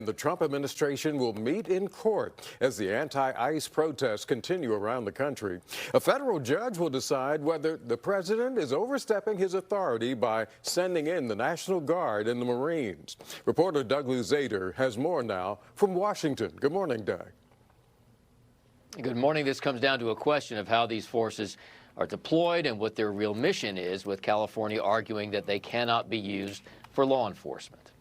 The Trump administration will meet in court as the anti-ICE protests continue around the country. A federal judge will decide whether the president is overstepping his authority by sending in the National Guard and the Marines. Reporter Doug Luzader has more now from Washington. Good morning, Doug. Good morning. This comes down to a question of how these forces are deployed and what their real mission is, with California arguing that they cannot be used for law enforcement.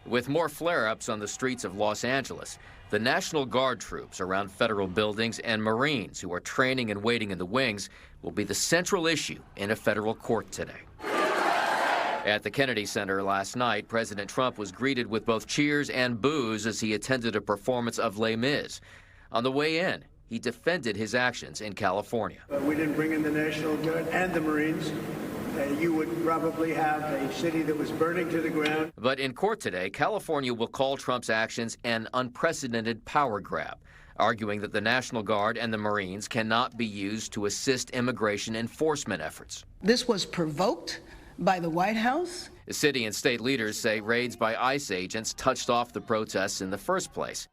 With more flare-ups on the streets of Los Angeles, the National Guard troops around federal buildings and Marines who are training and waiting in the wings will be the central issue in a federal court today. At the Kennedy Center last night, President Trump was greeted with both cheers and boos as he attended a performance of Les Mis. On the way in, he defended his actions in California. We didn't bring in the National Guard and the Marines. You would probably have a city that was burning to the ground. But in court today, California will call Trump's actions an unprecedented power grab, arguing that the National Guard and the Marines cannot be used to assist immigration enforcement efforts. This was provoked by the White House. The city and state leaders say raids by ICE agents touched off the protests in the first place.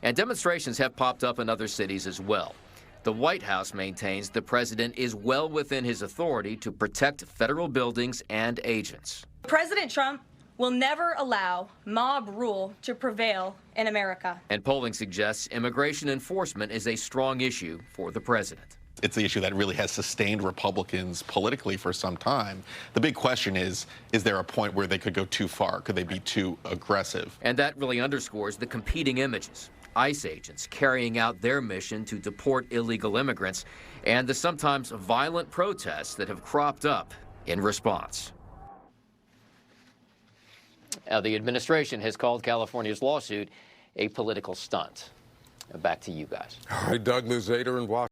And demonstrations have popped up in other cities as well. The White House maintains the president is well within his authority to protect federal buildings and agents. President Trump will never allow mob rule to prevail in America. And polling suggests immigration enforcement is a strong issue for the president. It's the issue that really has sustained Republicans politically for some time. The big question is there a point where they could go too far? Could they be too aggressive? And that really underscores the competing images. ICE agents carrying out their mission to deport illegal immigrants, and the sometimes violent protests that have cropped up in response. Now, the administration has called California's lawsuit a political stunt. Back to you guys. All right, Doug Luzader in Washington.